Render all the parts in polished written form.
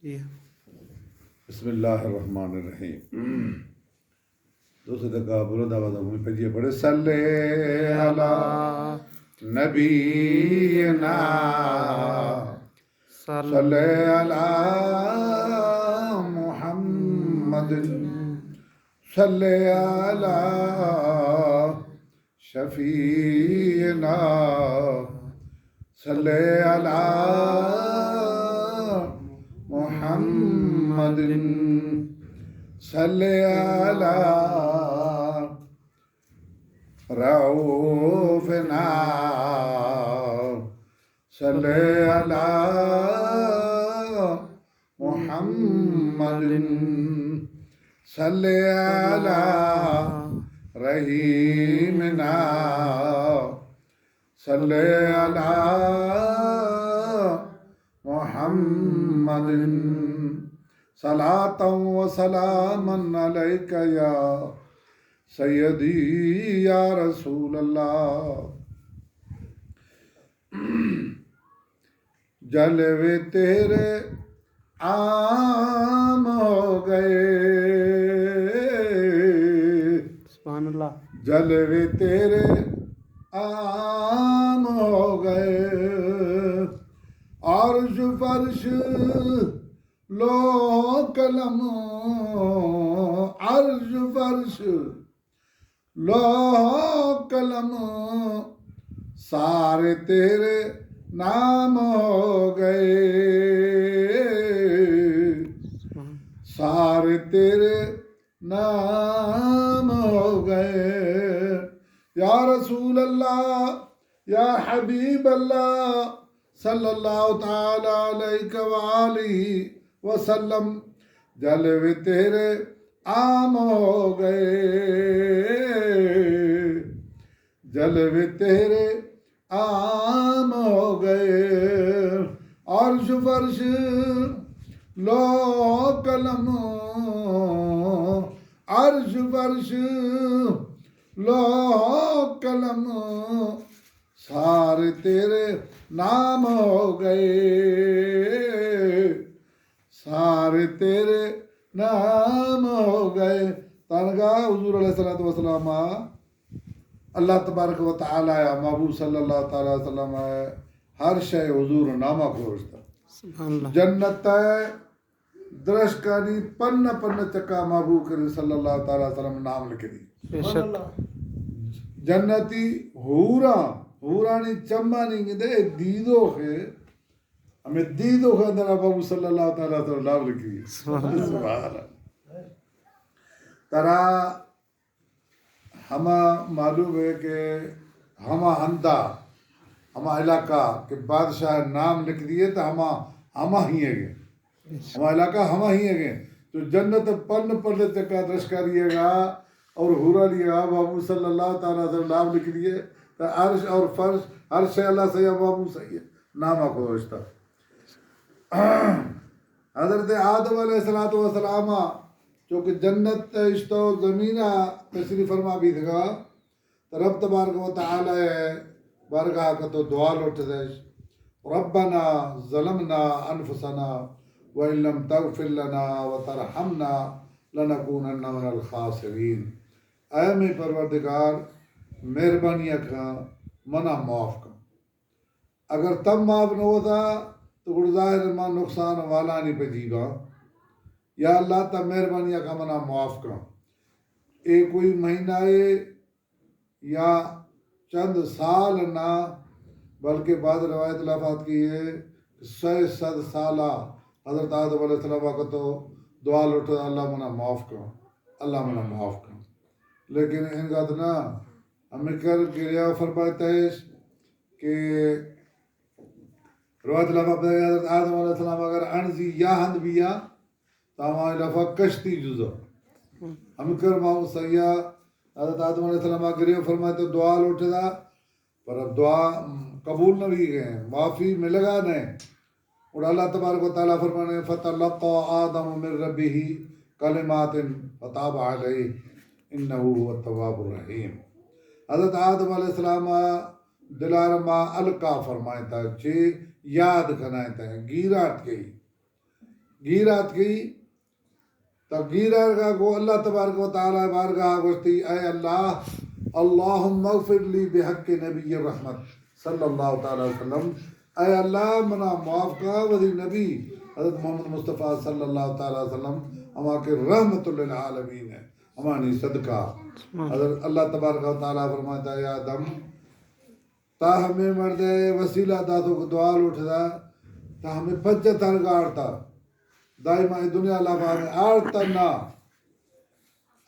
جی بسم اللہ الرحمن الرحیم دوسرے دکا بولو دعوت ہمیں پجیے پڑھے صلی علی نبینا صلی علی محمد صلی علی شفیعنا صلی علی محمد صلی علی رؤوفنا صلی علی محمد صلی علی رحیمنا صلی علی محمد صلاة و سلاما علیک یا سیدی یا رسول اللہ جلوے تیرے عام ہو گئے سبحان اللہ جلوے تیرے عام ہو گئے عرش فرش لو قلم عرش فرش لو قلم سارے تیرے نام ہو گئے سارے تیرے نام ہو گئے یا رسول اللہ یا حبیب اللہ صلی اللہ تعالی علیہ وآلہ وسلم جلوے تیرے عام ہو گئے جلوے تیرے عام ہو گئے عرش فرش لو قلم عرش فرش لو قلم سارے تیرے نام ہو گئے سارے تیرے نام ہو گئے تنگاہ حضور علیہ السلام اللہ تبارک و تعالی محبوب صلی اللہ تعالی وسلم ہر شے حضور نامہ کھوجتا سبحان اللہ جنت درشکانی پن پن چکا محبوب کریم صلی اللہ تعالی وسلم نام لکھ دی بے شک جنتی حورانی چمانی گندے دیدو خے ہمیں دیدو خے اندر محبوب صلی اللہ تعالی وسلم نام لکھ دی سبحان اللہ ترا ہما معلوم ہے کہ ہما ہندہ ہما علاقہ کہ بادشاہ نام لکھ دیے تو ہما ہی ہے گے ہما علاقہ ہما ہی ہے گے تو جنت پن پڑھنے چکا درشکا لیے گا اور حورا لیے گا بابو صلی اللہ تعالیٰ صلی اللہ نام لکھ دیے تو عرش اور فرش ہر شے اللہ صحیح بابو صحیح نامہ کھوجتا حضرت آدم علیہ السلام چونکہ جنت اشتو زمینہ تشریف فرما بھی تھا تو رب تبارک و تعالی بارگاہ کا تو دعا لوٹ دیش ربنا ظلمنا انفسنا وَإِن لَمْ تَغْفِرْ لَنَا وَتَرْحَمْنَا لَنَكُونَنَّ مِنَ الْخَاسِرِينَ اے میں پروردگار مہربانیاں کھا منع معاف کر اگر تب معاف نہ ہوتا تو گڑ ظاہر ماں نقصان والا نہیں پہ جیگا یا اللہ تا مہربانیاں کا منع معاف کر ایک کوئی مہینہ یا چند سال نہ بلکہ بعض روایت لفظ کی ہے 100 سالہ حضرت آدم علیہ السلام کا تو دعا لوٹا اللہ منہ معاف کرو اللہ منہ معاف کرو لیکن ان کا تو نا ہمیں کر گریا فرماتا ہے کہ روایت لفظ حضرت آدم علیہ السلام اگر انزی یا ہند بیا تو ہمارے لفظ کشتی جزو ہم کر ماؤں سیاح حضرت آدم علیہ السلام گریا فرماتا دعا لوٹے دا پر اب دعا قبول نہ بھی گئے معافی ملے گا نہیں اور اللہ تبارک و تعالیٰ فرمانے فَتَلَقَّى آدَمُ مِن رَبِّهِ كَلِمَاتٍ فَتَابَ عَلَيْهِ إِنَّهُ هُوَ التَّوَّابُ الرَّحِيمُ حضرت آدم علیہ السلام دلار ما القا فرمائے تا چھے یاد کھنائے تا گیرات گئی گیرات کی تو گیرارگاہ کو اللہ تبارک و تعالی بارگاہ گوشتی اے اللہ اللہم اغفر لی بحق نبی الرحمت صلی اللہ تعالی وسلم اے اللہ منا معاف کا وزی نبی حضرت محمد مصطفیٰ صلی اللہ تعالی وسلم ہما کے رحمت للعالمین ہے ہمانی صدقہ حضرت اللہ تبارک و تعالی فرماتا ہے یا آدم تا ہمیں مردے وسیلہ داتوں کو دعا اٹھتا تا ہمیں پچھتر گاڑتا دائما دنیا لفا میں آرتا نا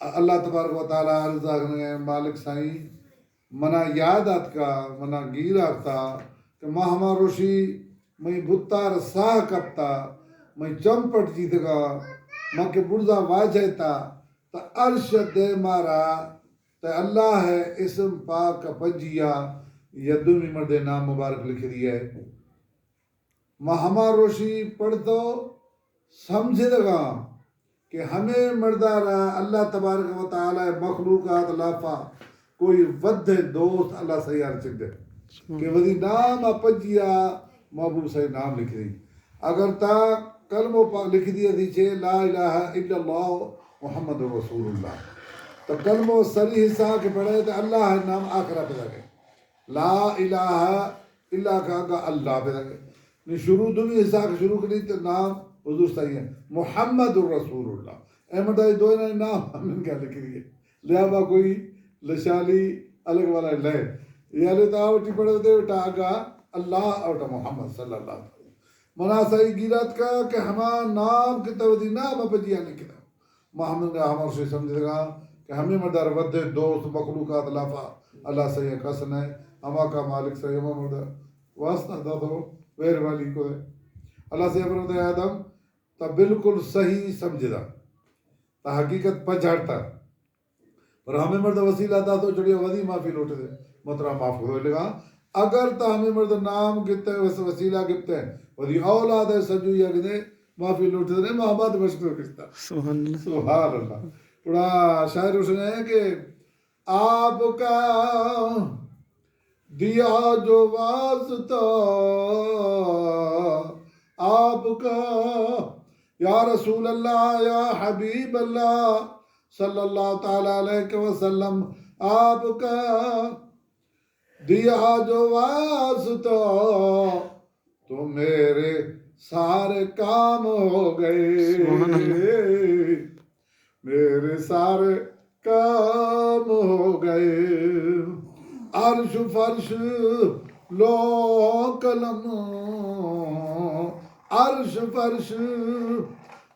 اللہ تبارک و تعالی عرض آگنے مالک سائیں منا یادات کا منا گیر آتا کہ ماں ہما روشی میں بھتار ساہ کپتا میں چمپٹ جیت گا ماں کے برزا واجہتا تا عرش دے مارا تا اللہ ہے اسم پاک کا پنجیا یدو میں مردے نام مبارک لکھ دیا ہے ماں ہما روشی پڑھتو سمجھ دگا کہ ہمیں مردارا اللہ تبارک و تعالی مخلوقات لافا کوئی ود دوست اللہ سیار چک دے کہ وزی نام پنجیا محبوب صحیح نام لکھ دی اگر تا کلمہ پاک لکھ دیا دیچے لا الہ الا اللہ محمد رسول اللہ تو کلمہ صریح حصہ کے پڑھے تو اللہ ہے نام آخرہ پہ لگے لا الہ الا کا اللہ پہ لگے شروع دنیا حصہ کے شروع کری تو نام حضور صحیح ہے محمد الرسول اللہ احمد آئی دو نام ہمیں کیا لکھ رہی ہے لہذا کوئی لشالی الگ والا لے یہ لیتا آوٹی پڑھے ہوتے آگا اللہ اور محمد صلی اللہ علیہ وسلم مناسعی گیرات کا کہ ہمارا نام کی توجہ نام اپجیا نہیں کتا محمد نے ہمارے سے سمجھے گا کہ ہمیں مردار ود دوست مخلوقات لافا اللہ صحیح قسن ہے ہما کا مالک صحیح مردار واسطہ دا دو ویر والی کو ہے اللہ سے فرماتا ہے آدم تا بالکل صحیح سمجھدا تا حقیقت پہچاڑتا پر ہمیں مرد وسیلہ دا تو چڑیا وزی معافی لوٹے دے محترم معاف ہوئے لگا اگر تا ہمیں مرد نام گتے وسیلہ گتے وزی اولاد ہے سجو یا گدے معافی لوٹے دے محبت مشکل کستا سبحان اللہ سبحان اللہ بڑا شاعر اس نے ہے کہ آپ کا دیا جو واسطہ آپ کا یا رسول اللہ یا حبیب اللہ صلی اللہ تعالی علیہ وسلم آپ کا دیا جو واسطہ تو میرے سارے کام ہو گئے میرے سارے کام ہو گئے عرش فرش لو قلم عرش فرش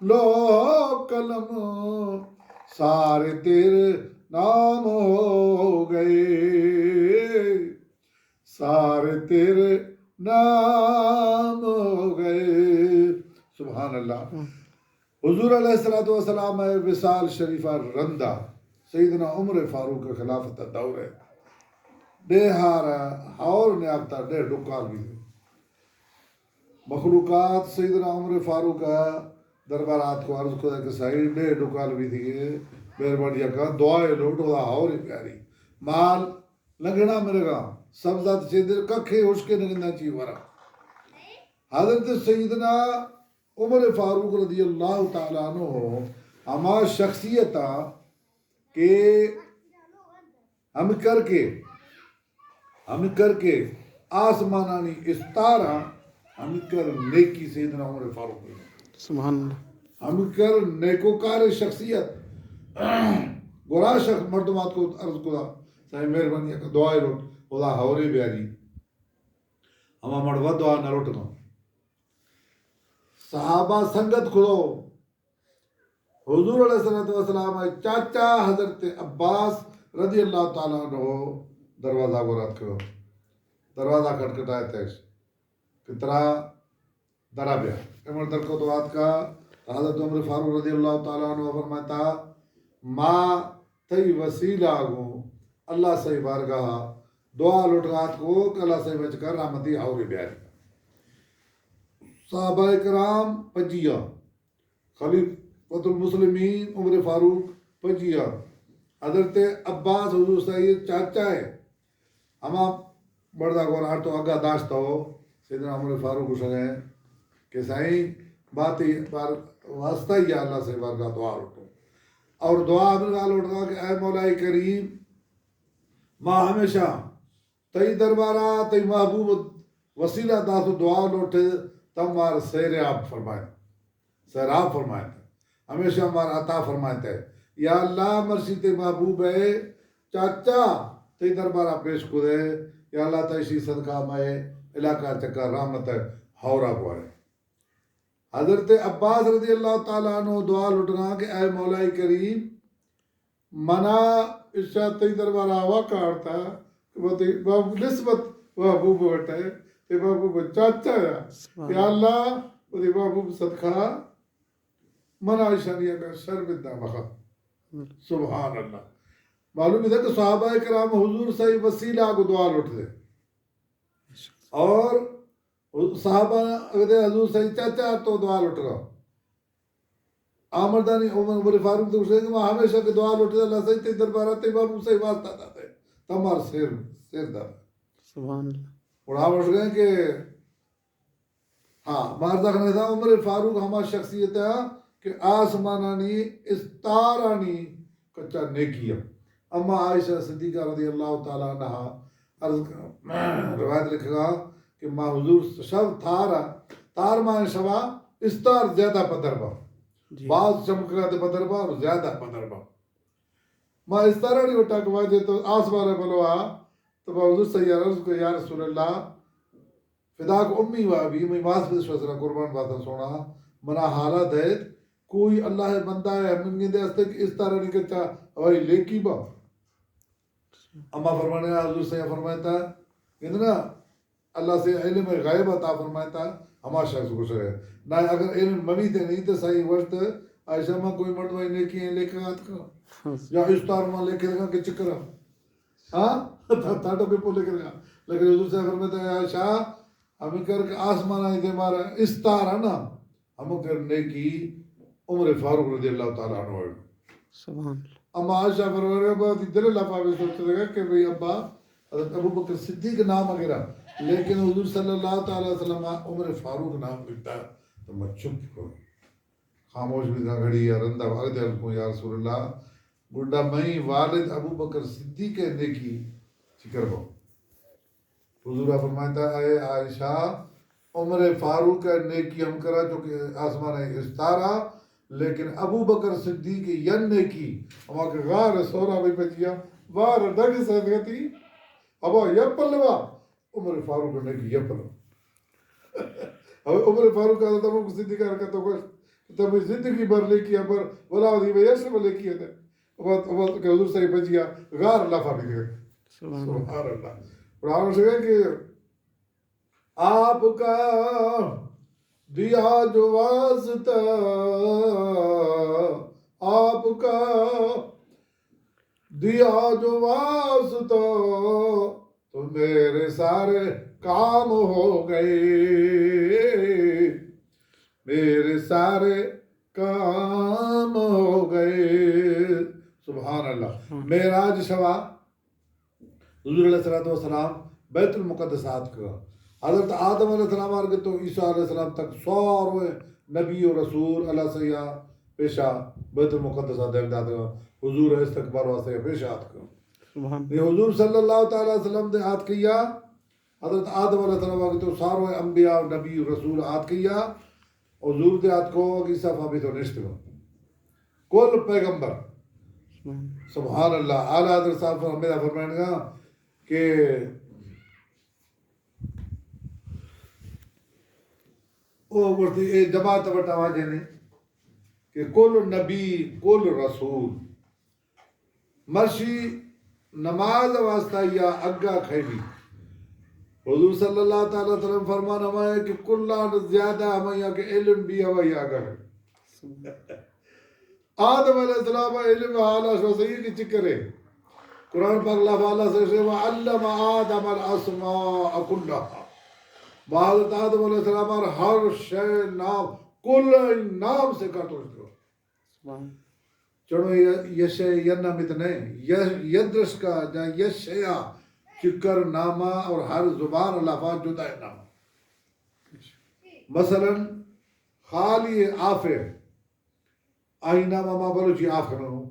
لو قلم سارے تیرے نام ہو گئے سارے تیرے نام ہو گئے سبحان اللہ حضور علیہ السلام وصال شریفہ رندہ سیدنا عمر فاروق کا خلافت دور ہے ڈے ہارا اور نے آبتا ڈے ڈکال بھی دے مخلوقات سیدنا عمر فاروق کا دربارات کو عرض کو کہ سائی ڈے ڈکال بھی دیئے بیربانیا کا دعائے لوٹو دا اور پیاری مال لگنا میرے گا سبزات چیدر ککھے اس کے نگندہ چی ورا حضرت سیدنا عمر فاروق رضی اللہ تعالیٰ عنہ ہما شخصیتا کہ ہم کر کے آسمانانی استارہ ہم کر نیکی سیدنا عمر فاروق سبحان اللہ ہم کر نیکوکار شخصیت گورا شخص مردمات کو عرض کدا سائی مہربانی کا دعائے لوٹ خدا ہورے بیاری ہما مردوا دعا نہ لوٹ گا صحابہ سنگت کھلو حضور علیہ السلام چاچا حضرت عباس رضی اللہ تعالیٰ عنہ دروازہ کو رات کرو دروازہ کھٹکھٹائے تیش کترا درا بیا امر در کو دوات کا حضرت عمر فاروق رضی اللہ تعالیٰ عنہ فرماتا ماں تی وسیلہ آگو اللہ سے بارگاہ دعا لٹغات کو کہ اللہ سے بچ کر رحمتی آوری بیاری صحابہ کرام پجیہ خلیفۃ المسلمین عمر فاروق پجیہ حضرت عباس حضور سید چاچا ہے ہما بردہ گور آر تو اگا داشتا ہو سیدنا عمر فاروق اسے کہ سائیں بات ہی واسطہ ہی ہے اللہ سے بارگاہ دعا اٹھو اور دعا ہمیں گال اٹھنا کہ اے مولا کریم ماں ہمیشہ تئی دربارہ تئی محبوب وسیلہ دا تو دعا لوٹے تم مار سیر آپ فرمائے سیراب فرمائے ہمیشہ ہمارا عطا فرمائے تے یا اللہ مرسی تے محبوب ہے چاچا تے دربارہ پیش کرے یا اللہ تیشی صدقہ میں علاقہ چکا رحمت ہے ہورا پوائے حضرت عباس رضی اللہ تعالیٰ عنہ دعا لٹنا کہ اے مولا کریم منا اشا تی دربارہ واقع آرتا کہ وہ تی بابو نسبت محبوب ہوتا ہے تی محبوب چاچا ہے یا اللہ وہ تی محبوب صدقہ منا اشا نہیں اگر شرمندہ مخا سبحان اللہ معلوم ہے کہ صحابہ کرام حضور صحیح وسیلہ کو دعا لٹ دے اور صحابہ اگر حضور صحیح چاچا تو دعا لٹ رہا آمردانی عمر فاروق تو اسے کہ میں ہمیشہ کہ دعا لٹ دے اللہ صحیح تے دربارہ تے بابو صحیح واسطہ داتے تمہار سیر داتے سبحان اللہ اور آپ اٹھ گئے کہ ہاں ماردہ خانے تھا عمر فاروق ہما شخصیت ہے کہ آسمانانی استارانی کچا نیکی ہے اما عائشہ صدیقہ رضی اللہ تعالیٰ عنہ روایت لکھے گا کہ ماں حضور شب تار ماں شبا استار زیادہ پدربا بعض چمکرہ دے پدربا اور زیادہ پدربا ماں استارہ نہیں اٹھا کہ واجہ تو آسمانہ بلوا تو ماں حضور صلی اللہ علیہ وسلم یا رسول اللہ فدا کو امی وابی میں واسفت شوزرہ قربان باتا سونا منا حالت ہے کوئی اللہ بندہ ہے من گندے ہستے کہ اس طرح نہیں کچا ہوائی لیکی با اما فرمانے حضور سے فرمائتا گندنا اللہ سے علم غیب عطا فرمائتا ہما شخص کو شرے نہ اگر علم ممی تے نہیں تے صحیح وقت عائشہ ماں کوئی مرد وائی نیکی ہیں لے کے آت کا یا اس طار ماں لے کے دکھا کہ چکرہ ہاں تھاٹو پہ پو لے کے دکھا لیکن حضور سے فرمائتا ہے عائشہ ہمیں کر کے آسمان آئی دے مارا اس طار ہے نا ہمیں کر نیکی عمر فاروق رضی اللہ تعالیٰ عنہ ہوئے سبحان اللہ اما عائشہ فرمانے بعد دل لفا بھی سوچتے تھے کہ بھئی ابا حضرت ابو بکر صدیق نام وغیرہ لیکن حضور صلی اللہ تعالیٰ وسلم عمر فاروق نام لکھتا ہے تو میں چپ کروں خاموش بھی تھا گھڑی یا رندہ بھاگ دے کو یا رسول اللہ گڈا میں والد ابو بکر صدیق نیکی فکر ہو حضور فرماتا ہے عائشہ عمر فاروق نیکی ہم کرا جو کہ آسمان استارا لیکن ابو بکر صدیق ین نیکی ہما کہ غار سورا بھی پچیا وار ڈگ سیدگتی ابا یپلوا عمر فاروق نیکی یپلوا عمر فاروق حضرت ابو بکر صدیق حرکت ہو گئے تب زندگی بھر لے کیا پر ولا دی وجہ سے لے کیا تھا اب کہ حضور صحیح بچیا غار لفا بھی گئے سبحان اللہ پڑھانا سے کہ آپ کا دیا جو واسطہ آپ کا دیا جو واسطہ تو میرے سارے کام ہو گئے میرے سارے کام ہو گئے سبحان اللہ معراج شوا حضور علیہ السلام بیت المقدسات کا حضرت آدم علیہ السلام آرگے تو عیسیٰ علیہ السلام تک سوروے نبی و رسول اللہ سیاح پیشہ بیت المقدسات دے داتا حضور استقبال واسطے پیشہ آت کا یہ حضور صلی اللہ تعالیٰ وسلم دے آت کیا حضرت آدم علیہ السلام آرگے تو ساروے انبیاء و نبی و رسول آت کیا حضور دے آت کو عیسیٰ فابی تو نشت کو کل پیغمبر سبحان اللہ اعلیٰ حضرت صاحب ہمیدہ فرمائن گا کہ وہ بڑھتی جماعت بٹا واجہ نے کہ کل نبی کل رسول مرشی نماز واسطہ یا اگا کھیلی حضور صلی اللہ تعالیٰ وسلم فرمان ہمائے کہ کلان زیادہ ہمیں کہ علم بھی ہوائی آگا ہے آدم علیہ السلام علم حالہ شو صحیح کی چکرے قرآن پاک اللہ فعلا سے وَعَلَّمَ آدَمَ الْأَسْمَاءَ كُلَّهَا حضرت آدم علیہ السلام اور ہر شے نام کل نام سے کٹو اس کو چڑھو یشے ینہ متنے یدرش کا جا یشیا چکر نامہ اور ہر زبان لفظ جدا ہے نام مثلا خالی آفے آئینہ ماما بلوچی آف کرنا ہوں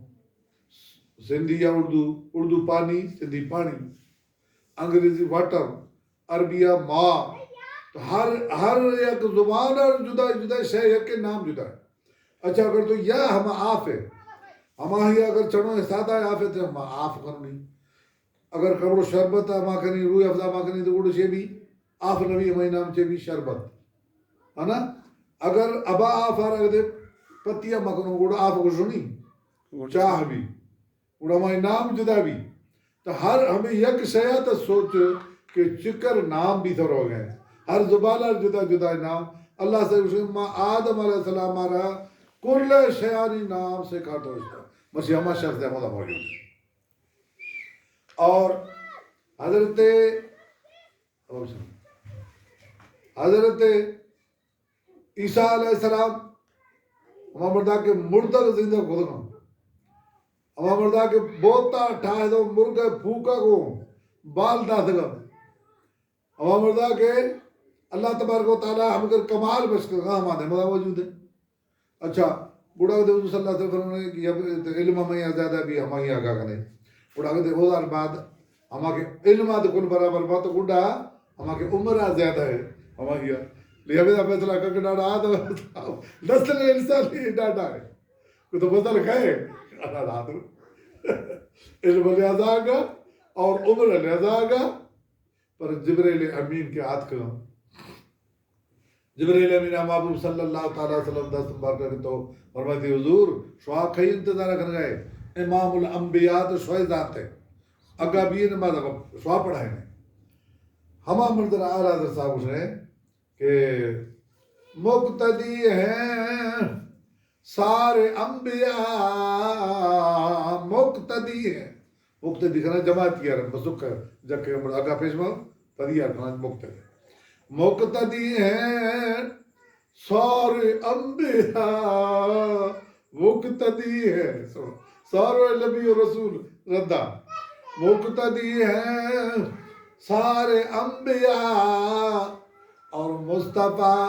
سندھی یا اردو پانی سندھی پانی انگریزی واٹر عربیہ ماں تو ہر ایک زبان اور جدا جدا شے ایک کے نام جدا ہے اچھا اگر تو یا ہم آف ہے ہماہی اگر چڑھو ہے سادہ آف ہے تو ہم آف کرنی اگر کبڑو شربت ماں کنی روح افزا ماں کنی تو اڑو چے بھی آف نبی ہمیں نام چے بھی شربت ہے نا اگر ابا آف آ رہا ہے پتیا ماں کنو اڑو آف کو نہیں چاہ بھی اڑا ہمیں نام جدا بھی تو ہر ہمیں یک شیعت سوچ کہ چکر نام بھی تو رو گئے ہر زبانہ جدا جدا نام اللہ سے ماں آدم علیہ السلام آرہا کل شیعانی نام سے کھاتا ہوتا مسیح ہمیں شخص احمدہ موجود ہے اور حضرت عیسیٰ علیہ السلام ہمیں مردہ کے مردہ زندہ خود کا ہمیں مردہ کے بوتا ٹھائے دو مرگا پھوکا کو بال دا دگا ہمیں مردہ کے اللہ تبارک و تعالیٰ ہم کر کمال بس کر ہم آدھے مدہ موجود ہے اچھا بڑھا کہتے ہیں صلی اللہ علیہ وسلم کہ علم ہمیں زیادہ بھی ہمیں آگاہ کرنے بڑھا کہتے ہیں وہ بعد ہمیں علم آدھے کل برابر بات تو گھڑا ہمیں عمرہ زیادہ ہے ہمیں گیا لہذا فیصلہ کر کے ڈاڑا آدھا نسل انسان ہی ڈاڑا ہے کوئی تو بدل گئے علم لہذا آگا اور عمر لہذا آگا پر جبریل امین کے ہاتھ کا جبریل امین محبوب صلی اللہ تعالیٰ وسلم دست مبارکہ کے تو فرماتی حضور شعا کئی انتظارہ کر گئے امام الانبیاء تو شعا ذات ہے اگا بھی نماز شعا پڑھائے ہیں ہما مردر آلہ حضرت صاحب اس نے کہ مقتدی ہیں سارے انبیاء مقتدی ہیں مقتدی کھنا جماعت کیا رہا مسک جکے اگا پیش میں تدیہ کھنا مقتدی مقتدی ہیں سارے انبیاء مقتدی ہیں سارے نبی و رسول ردہ مقتدی ہیں سارے انبیاء اور مصطفیٰ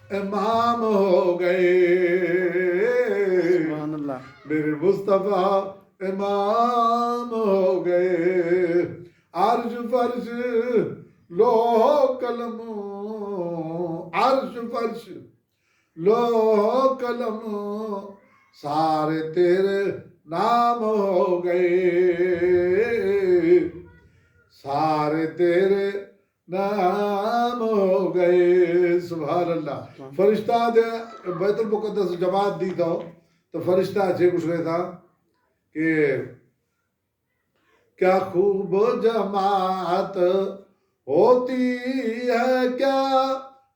امام ہو گئے سبحان اللہ میرے مصطفیٰ امام ہو گئے عرش فرش لوح قلم عرش فرش لوح قلم سارے تیرے نام ہو گئے سارے تیرے نام ہو گئے سبحان اللہ فرشتہ دے بیت المقدس جماعت دی تو فرشتہ اچھے کچھ رہے تھا کہ کیا خوب جماعت ہوتی ہے کیا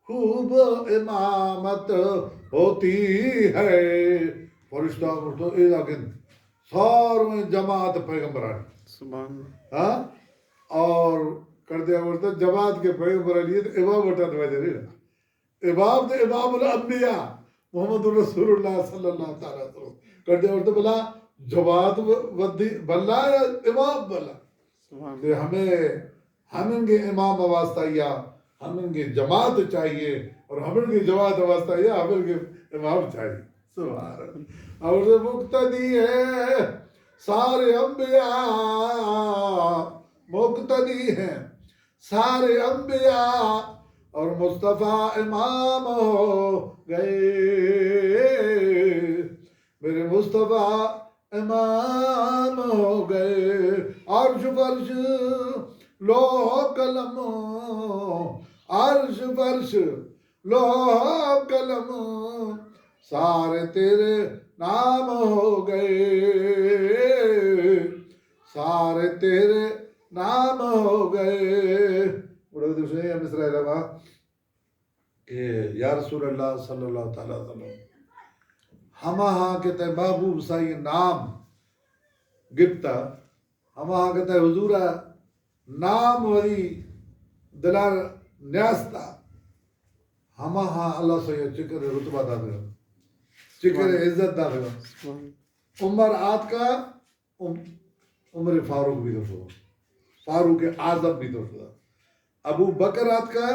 خوب امامت ہوتی ہے فرشتہ تو لیکن سارے جماعت پیغمبران سبحان ہاں اور کر دیا بولتا جماعت کے پیغمبر لیے تو امام اٹھا دوائی دے رہے امام تو امام الانبیاء محمد رسول اللہ صلی اللہ تعالیٰ وسلم کر دیا بولتا بلا جماعت بلا یا امام بلا تو ہمیں کے امام واسطہ یا ہمیں کے جماعت چاہیے اور ہمیں کے جماعت واسطہ یا ہمیں کے امام چاہیے سبحان اللہ اور مقتدی ہے سارے انبیاء مقتدی ہیں سارے انبیاء اور مصطفیٰ امام ہو گئے میرے مصطفیٰ امام ہو گئے عرش فرش لوح قلم عرش فرش لوح قلم سارے تیرے نام ہو گئے سارے تیرے نام ہو گئے بڑے دوسرے یہ مصرہ لگا کہ یا رسول اللہ صلی اللہ تعالیٰ وسلم ہما ہاں کہتا ہے محبوب سائی نام گپتا ہما ہاں کہتا ہے حضورہ نام وری دلار نیاستا ہما ہاں اللہ سے چکر رتبہ دا دے چکر عزت دا دے عمر آت کا عمر فاروق بھی دو فاروق اعظم بھی دو ابو بکر آت کا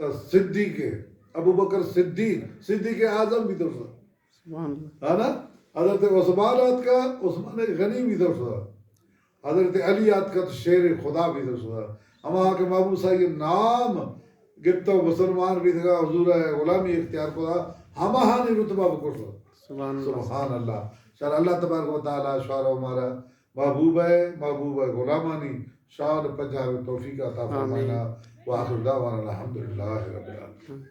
تو صدیق ابو بکر صدیق اعظم بھی درس سبحان اللہ ہے نا حضرت عثمان آت کا عثمان غنی بھی درس حضرت علی آت کا تو شیر خدا بھی درس ہما کے محبوب صاحب یہ نام گپتو مسلمان بھی تھا حضور غلامی اختیار کو ہما ہانی رتبہ بکر سبحان اللہ سبحان اللہ شان اللہ تبارک و تعالی شعر ہمارا محبوب ہے غلامانی شان پنجاب توفیق عطا فرمائنا وآخر دعوانا الحمدللہ رب العالمین